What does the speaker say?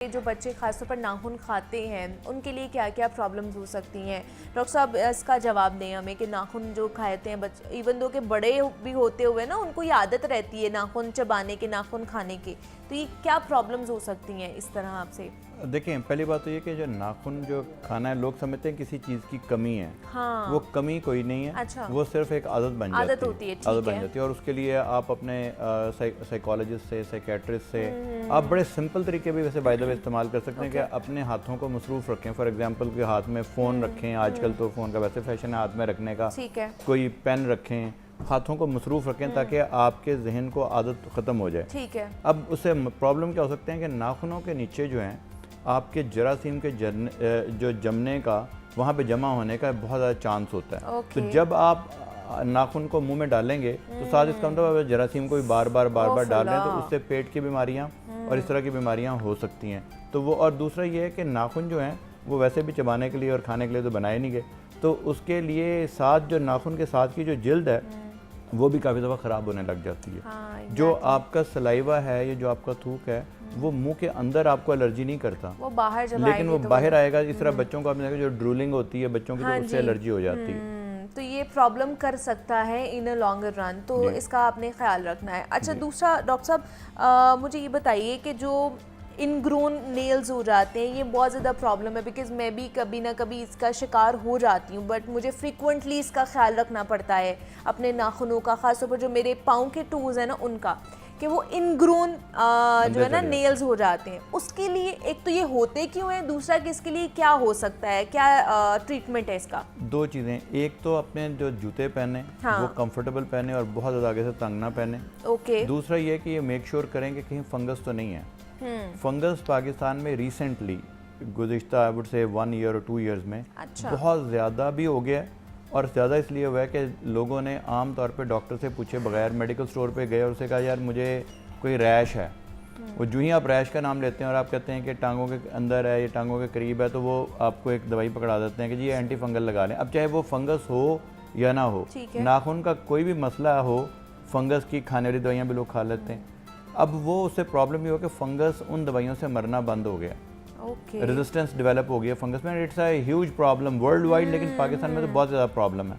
जो बच्चे खासतौर पर नाखून खाते हैं उनके लिए क्या क्या प्रॉब्लम्स हो सकती हैं? डॉक्टर साहब इसका जवाब दें हमें कि नाखून जो खाते हैं बच्चे, इवन दो के बड़े भी होते हुए ना उनको ये आदत रहती है नाखून चबाने के, नाखून खाने की, तो ये क्या प्रॉब्लम्स हो सकती हैं इस तरह आपसे? देखिए, पहली बात तो ये कि जो नाखून जो खाना है, लोग समझते हैं किसी चीज़ की कमी है। हाँ। वो कमी कोई नहीं है। अच्छा। वो सिर्फ एक आदत बन जाती है। आदत होती है, ठीक आदत बन है। जाती है और उसके लिए आप अपने साइकोलॉजिस्ट से, साइकेट्रिस्ट से आप बड़े सिंपल तरीके भी वैसे बाय द वे इस्तेमाल कर सकते हैं कि अपने हाथों को मसरूफ़ रखें। फॉर एग्जांपल के हाथ में फ़ोन रखें, आजकल तो फ़ोन का वैसे फैशन है हाथ में रखने का। ठीक है। कोई पेन रखें, हाथों को मसरूफ़ रखें ताकि आपके जहन को आदत ख़त्म हो जाए। ठीक है। अब उससे प्रॉब्लम क्या हो सकते हैं कि नाखूनों के नीचे जो हैं आपके जरासीम के जो जमने का, वहाँ पे जमा होने का बहुत ज़्यादा चांस होता है। तो जब आप नाखून को मुंह में डालेंगे तो साथ इसका मतलब आप जरासीम को भी बार बार डाल रहे हैं, तो उससे पेट की बीमारियाँ और इस तरह की बीमारियाँ हो सकती हैं। तो वो, और दूसरा ये है कि नाखून जो हैं वो वैसे भी चबाने के लिए और खाने के लिए तो बनाए नहीं गए, तो उसके लिए साथ जो नाखून के साथ की जो जिल्द है वो भी काफ़ी दफ़ा ख़राब होने लग जाती है। हाँ, जो आपका सलाइवा है, ये जो आपका थूक है, वो मुंह के अंदर आपको एलर्जी नहीं करता, वो बाहर जब लेकिन वो तो बाहर आएगा। इस तरह बच्चों को आपने देखा जो ड्रूलिंग होती है बच्चों की, हाँ तो उससे एलर्जी हो जाती है। तो ये प्रॉब्लम कर सकता है इन अ लॉन्गर रन, तो इसका आपने ख्याल रखना है। अच्छा, दूसरा डॉक्टर साहब मुझे ये बताइए कि जो इनग्रोन नेल्स हो जाते हैं, ये बहुत ज़्यादा प्रॉब्लम है, बिकॉज़ मैं भी कभी ना कभी इसका शिकार हो जाती हूँ, बट मुझे फ्रीक्वेंटली इसका ख्याल रखना पड़ता है अपने नाखूनों का, ख़ासतौर पर जो मेरे पाँव के टोज़ हैं ना उनका, कि वो इनग्रोन जो है ना नेल्स हो जाते हैं। उसके लिए एक तो ये होते क्यों हैं, दूसरा कि इसके लिए क्या हो सकता है, क्या ट्रीटमेंट है इसका? दो चीज़ें, एक तो अपने जो जूते पहने वो कंफर्टेबल पहने और बहुत ज़्यादा आगे से तंग ना पहने। ओके। दूसरा ये कि ये मेक श्योर करें कि कहीं फंगस तो नहीं है। फंगस पाकिस्तान में recently गुज़िश्ता I would say 1 year और 2 ईयर्स में बहुत ज़्यादा भी हो गया है, और ज़्यादा इसलिए हुआ है कि लोगों ने आम तौर पे डॉक्टर से पूछे बगैर मेडिकल स्टोर पे गए और उससे कहा यार मुझे कोई रैश है। वो जो ही आप रैश का नाम लेते हैं और आप कहते हैं कि टांगों के अंदर है, ये टांगों के करीब है, तो वो आपको एक दवाई पकड़ा देते हैं कि जी ये एंटी फंगल लगा लें। अब चाहे वो फंगस हो या ना हो, नाखून का कोई भी मसला हो, फंगस की खाने वाली दवाइयाँ भी लोग खा लेते हैं। अब वो उससे प्रॉब्लम ये हो कि फंगस उन दवाइयों से मरना बंद हो गया। रेजिस्टेंस डेवलप हो गया फंगस में। It's a huge problem world wide, लेकिन पाकिस्तान में तो बहुत ज़्यादा प्रॉब्लम है।